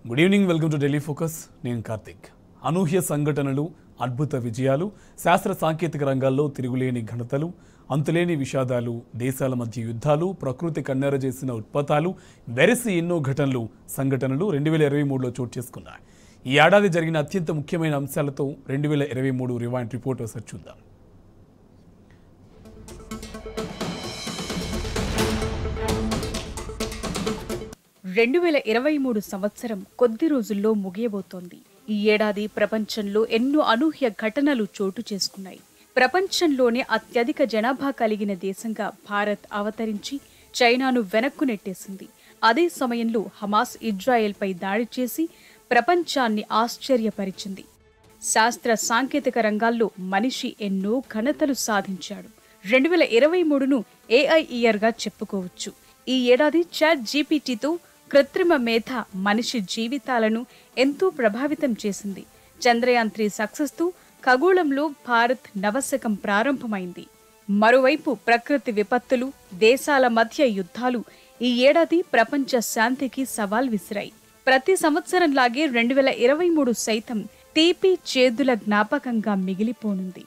Good evening, welcome to Delhi focus. నేను కార్తిక్. అనూహ్య సంఘటనలు, అద్భుత విజయాలు, శాస్త్ర సాంకేతిక రంగాల్లో తిరుగులేని ఘనతలు, అంతులేని విషాదాలు, దేశాల మధ్య యుద్ధాలు, ప్రకృతి కన్నెర చేసిన ఉత్పత్తాలు, వెరసి ఎన్నో సంఘటనలు 2023లో చోటు చేసుకున్నాయి. ఈ ఏడాది జరిగిన అత్యంత ముఖ్యమైన అంశాలతో 2023 రివైండ్ రిపోర్ట్ ఒకసారి చూద్దాం. 2023 సంవత్సరం కొద్ది రోజుల్లో ముగియబోతోంది. ఈ ఏడాది ప్రపంచంలో ఎన్నో అనూహ్య ఘటనలు చోటు చేసుకున్నాయి. ప్రపంచంలోనే అత్యధిక జనాభా కలిగిన దేశంగా భారత్ అవతరించి చైనాను వెనక్కు నెట్టేసింది. అదే సమయంలో హమాస్ ఇజ్రాయెల్పై దాడి చేసి ప్రపంచాన్ని ఆశ్చర్యపరిచింది. శాస్త్ర సాంకేతిక రంగాల్లో మనిషి ఎన్నో ఘనతలు సాధించాడు. 2023ను ఏఐ ఇయర్గా చెప్పుకోవచ్చు. ఈ ఏడాది చాట్ జీపీటీతో కృత్రిమ మేధ మనిషి జీవితాలను ఎంతో ప్రభావితం చేసింది. చంద్రయాన్-3 సక్సెస్తో ఖగోళంలో భారత్ నవశకం ప్రారంభమైంది. మరోవైపు ప్రకృతి విపత్తులు, దేశాల మధ్య యుద్ధాలు ఈ ఏడాది ప్రపంచ శాంతికి సవాల్ విసిరాయి. ప్రతి సంవత్సరంలాగే 2023 సైతం తీపి చేదుల జ్ఞాపకంగా మిగిలిపోనుంది.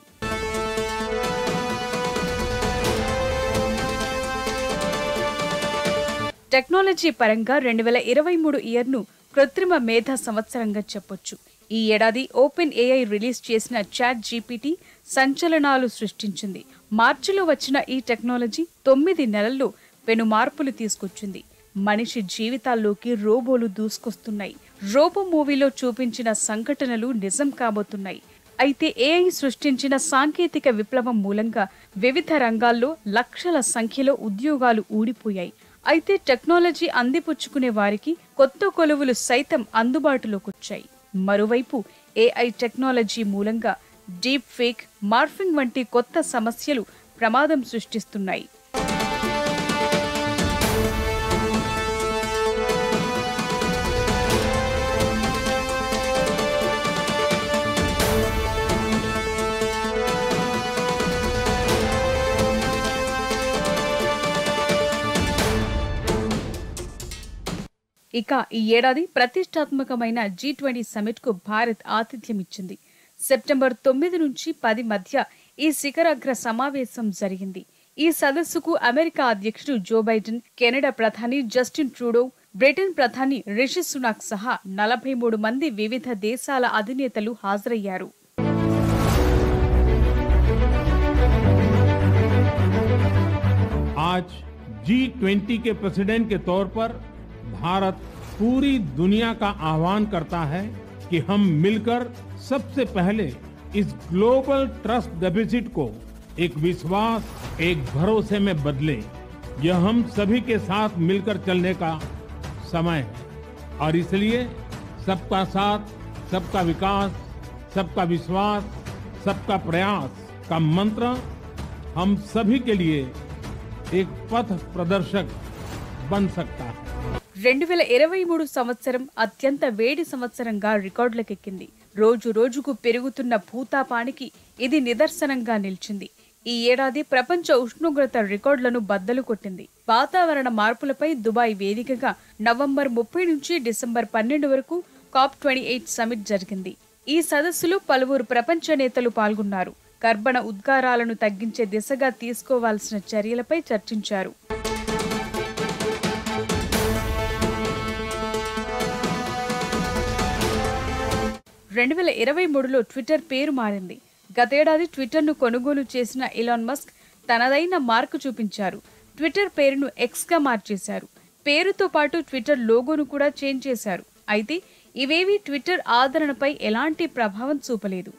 టెక్నాలజీ పరంగా 2023 ఇయర్ను కృత్రిమ మేధ సంవత్సరంగా చెప్పొచ్చు. ఈ ఏడాది ఓపెన్ ఏఐ రిలీజ్ చేసిన చాట్ జీపీటీ సంచలనాలు సృష్టించింది. మార్చిలో వచ్చిన ఈ టెక్నాలజీ 9 నెలల్లో పెను మార్పులు తీసుకొచ్చింది. మనిషి జీవితాల్లోకి రోబోలు దూసుకొస్తున్నాయి. రోబో మూవీలో చూపించిన సంఘటనలు నిజం కాబోతున్నాయి. అయితే ఏఐ సృష్టించిన సాంకేతిక విప్లవం మూలంగా వివిధ రంగాల్లో లక్షల సంఖ్యలో ఉద్యోగాలు ఊడిపోయాయి. అయితే టెక్నాలజీ అందిపుచ్చుకునే వారికి కొత్త కొలువులు సైతం అందుబాటులోకొచ్చాయి. మరోవైపు ఏఐ టెక్నాలజీ మూలంగా డీప్ ఫేక్, మార్ఫింగ్ వంటి కొత్త సమస్యలు ప్రమాదం సృష్టిస్తున్నాయి. ఇక ఈ ఏడాది ప్రతిష్టాత్మకమైన G20 సమిట్ కు భారత్ ఆతిథ్యం ఇచ్చింది. సెప్టెంబర్ 9 నుంచి 10 మధ్య ఈ శిఖరాగ్ర సమావేశం జరిగింది. ఈ సదస్సుకు అమెరికా అధ్యక్షుడు జో బైడెన్, కెనడా ప్రధాని జస్టిన్ ట్రూడో, బ్రిటన్ ప్రధాని రిషి సునాక్ సహా 43 మంది వివిధ దేశాల అధినేతలు హాజరయ్యారు. आज G20 के प्रेसिडेंट के तौर पर भारत पूरी दुनिया का आह्वान करता है कि हम मिलकर सबसे पहले इस ग्लोबल ट्रस्ट डेफिसिट को एक विश्वास, एक भरोसे में बदलें। यह हम सभी के साथ मिलकर चलने का समय है और इसलिए सबका साथ, सबका विकास, सबका विश्वास, सबका प्रयास का मंत्र हम सभी के लिए एक पथ प्रदर्शक बन सकता है. 2023 సంవత్సరం అత్యంత వేడి సంవత్సరంగా రికార్డులకెక్కింది. రోజు రోజుకు పెరుగుతున్న భూతాపానికి ఇది నిదర్శనంగా నిలిచింది. ఈ ఏడాది ప్రపంచ ఉష్ణోగ్రత రికార్డులను బద్దలు కొట్టింది. వాతావరణ మార్పులపై దుబాయ్ వేదికగా నవంబర్ 30 నుంచి డిసెంబర్ 12 వరకు COP28 సమిట్ జరిగింది. ఈ సదస్సులో పలువురు ప్రపంచ నేతలు పాల్గొన్నారు. కర్బన ఉద్గారాలను తగ్గించే దిశగా తీసుకోవాల్సిన చర్యలపై చర్చించారు. 2023లో ట్విట్టర్ పేరు మారింది. గతేడాది ట్విట్టర్ను కొనుగోలు చేసిన ఎలాన్ మస్క్ తనదైన మార్కు చూపించారు. ట్విట్టర్ పేరును ఎక్స్గా మార్చేశారు. పేరుతో పాటు ట్విట్టర్ లోగోను కూడా చేంజ్ చేశారు. అయితే ఇవేవీ ట్విట్టర్ ఆదరణపై ఎలాంటి ప్రభావం చూపలేదు.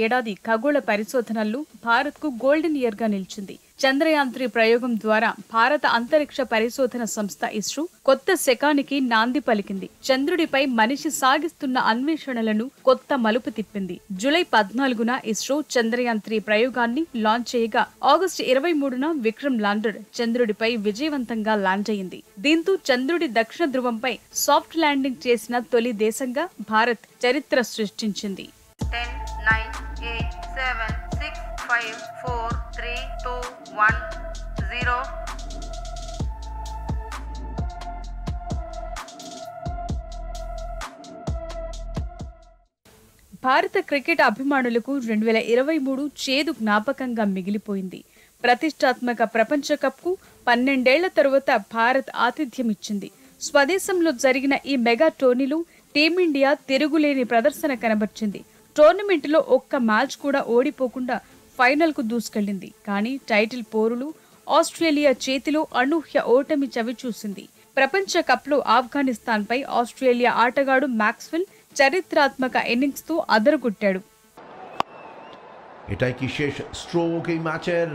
ఏడాది ఖగోళ పరిశోధనల్లో భారత్కు గోల్డెన్ ఇయర్ గా నిలిచింది. చంద్రయాన్-3 ప్రయోగం ద్వారా భారత అంతరిక్ష పరిశోధన సంస్థ ఇస్రో కొత్త శకానికి నాంది పలికింది. చంద్రుడిపై మనిషి సాగిస్తున్న అన్వేషణలను కొత్త మలుపు తిప్పింది. జూలై 14న ఇస్రో చంద్రయాన్-3 ప్రయోగాన్ని లాంచ్ చేయగా ఆగస్టు 23న విక్రమ్ ల్యాండర్ చంద్రుడిపై విజయవంతంగా ల్యాండ్ అయింది. దీంతో చంద్రుడి దక్షిణ ధ్రువంపై సాఫ్ట్ ల్యాండింగ్ చేసిన తొలి దేశంగా భారత్ చరిత్ర సృష్టించింది. 10, 9, 8, 7, 6, 5, 4, 3, 2, 1, 0. భారత క్రికెట్ అభిమానులకు 2023 చేదు జ్ఞాపకంగా మిగిలిపోయింది. ప్రతిష్టాత్మక ప్రపంచ కప్కు 12 ఏళ్ల తరువాత భారత్ ఆతిథ్యం ఇచ్చింది. స్వదేశంలో జరిగిన ఈ మెగా టోర్నీలో టీమిండియా తిరుగులేని ప్రదర్శన కనబర్చింది. టోర్నమెంట్లో ఒక్క మ్యాచ్ కూడా ఓడిపోకుండా ఫైనల్కు దూసుకెళ్లింది. కానీ టైటిల్ పోరులు ఆస్ట్రేలియా చేతిలో అనూహ్య ఓటమి చవిచూసింది. ప్రపంచ కప్లో ఆఫ్ఘనిస్తాన్పై ఆస్ట్రేలియా ఆటగాడు మ్యాక్స్వెల్ చరిత్రాత్మక ఇన్నింగ్స్ తో అదరగొట్టాడు. এটাই কি শেষ স্ট্রোক এই ম্যাচের?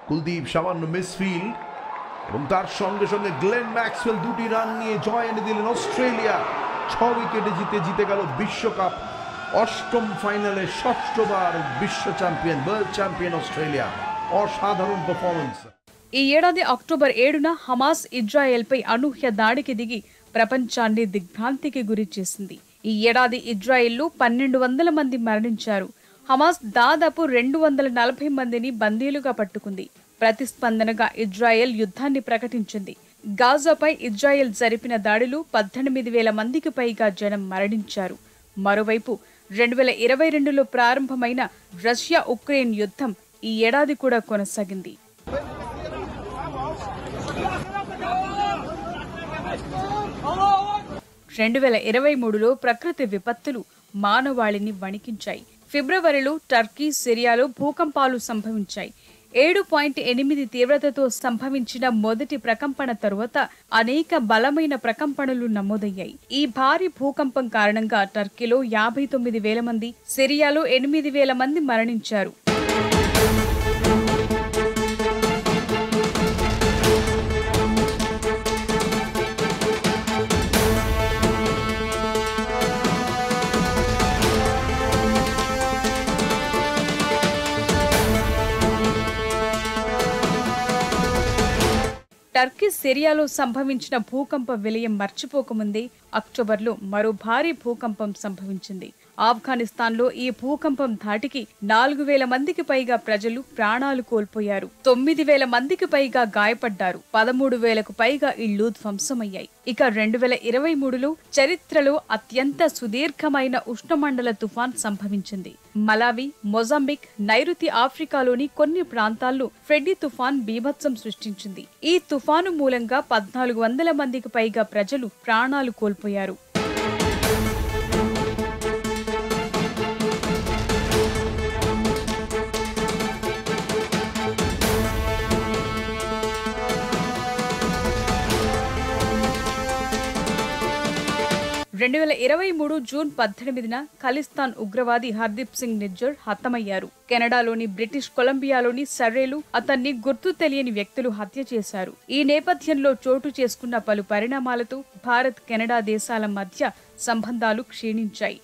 কুলদীপ সামান্য মিসফিল্ড এবং তার সঙ্গে সঙ্গে গ্লেন ম্যাক্সওয়েল দুটি রান নিয়ে জয় এনে দিলেন অস্ট্রেলিয়া। 6 উইকেটে জিতে গেল বিশ্বকাপ। অষ্টম ফাইনালে ষষ্ঠবার বিশ্ব চ্যাম্পিয়ন ওয়ার্ল্ড চ্যাম্পিয়ন অস্ট্রেলিয়া। অসাধারণ পারফরম্যান্স। ఈ ఏడాది అక్టోబర్ 7న హమాస్ ఇజ్రాయెల్పై అనూహ్య దాడికి దిగి ప్రపంచాన్ని దిగ్భ్రాంతికి గురి చేసింది. ఈ ఏడాది ఇజ్రాయెల్లో 1200 మంది మరణించారు. హమాస్ దాదాపు 240 మందిని బందీలుగా పట్టుకుంది. ప్రతిస్పందనగా ఇజ్రాయెల్ యుద్ధాన్ని ప్రకటించింది. గాజాపై ఇజ్రాయెల్ జరిపిన దాడిలో 18,000 మందికి పైగా జనం మరణించారు. మరోవైపు 2022లో ప్రారంభమైన రష్యా ఉక్రెయిన్ యుద్ధం ఈ ఏడాది కూడా కొనసాగింది. 2023లో ప్రకృతి విపత్తులు మానవాళిని వణికించాయి. ఫిబ్రవరిలో టర్కీ, సిరియాలో భూకంపాలు సంభవించాయి. 7.8 తీవ్రతతో సంభవించిన మొదటి ప్రకంపన తరువాత అనేక బలమైన ప్రకంపనలు నమోదయ్యాయి. ఈ భారీ భూకంపం కారణంగా టర్కీలో 59,000 మంది, సిరియాలో 8,000 మంది మరణించారు. టర్కీ, సిరియాలో సంభవించిన భూకంప విలయం మర్చిపోకముందే అక్టోబర్లో మరో భారీ భూకంపం సంభవించింది. ఆఫ్ఘనిస్తాన్లో ఈ భూకంపం ధాటికి 4,000 మందికి పైగా ప్రజలు ప్రాణాలు కోల్పోయారు. 9,000 మందికి పైగా గాయపడ్డారు. 13,000కు పైగా ఇళ్లు ధ్వంసమయ్యాయి. ఇక 2023లో చరిత్రలో అత్యంత సుదీర్ఘమైన ఉష్ణమండల తుఫాన్ సంభవించింది. మలావి, మొజాంబిక్, నైరుతి ఆఫ్రికాలోని కొన్ని ప్రాంతాల్లో ఫ్రెడ్డీ తుఫాన్ బీభత్సం సృష్టించింది. ఈ తుఫాను మూలంగా 1,400 మందికి పైగా ప్రజలు ప్రాణాలు కోల్పోయారు. జూన్ 18న ఖలిస్తాన్ ఉగ్రవాది హర్దీప్ సింగ్ నిజ్జర్ హతమయ్యారు. కెనడాలోని బ్రిటిష్ కొలంబియాలోని సర్రేలు అతన్ని గుర్తు తెలియని వ్యక్తులు హత్య చేశారు. ఈ నేపథ్యంలో చోటు చేసుకున్న పలు పరిణామాలతో భారత్, కెనడా దేశాల మధ్య సంబంధాలు క్షీణించాయి.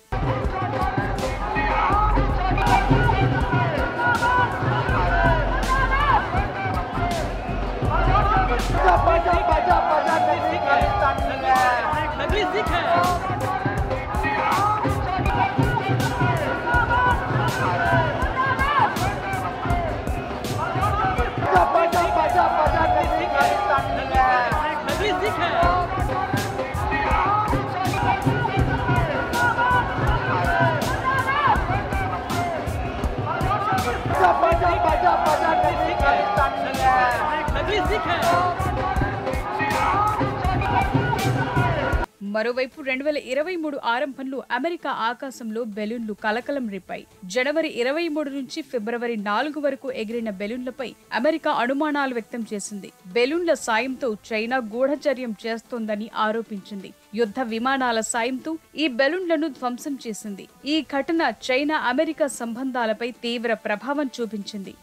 మరోవైపు 2023 ఆరంభంలో అమెరికా ఆకాశంలో బెలూన్లు కలకలం రేపాయి. జనవరి 23 నుంచి ఫిబ్రవరి 4 వరకు ఎగిరిన బెలూన్లపై అమెరికా అనుమానాలు వ్యక్తం చేసింది. బెలూన్ల సాయంతో చైనా గూఢచర్యం చేస్తోందని ఆరోపించింది. యుద్ధ విమానాల సాయంతో ఈ బెలూన్లను ధ్వంసం చేసింది. ఈ ఘటన చైనా, అమెరికా సంబంధాలపై తీవ్ర ప్రభావం చూపించింది.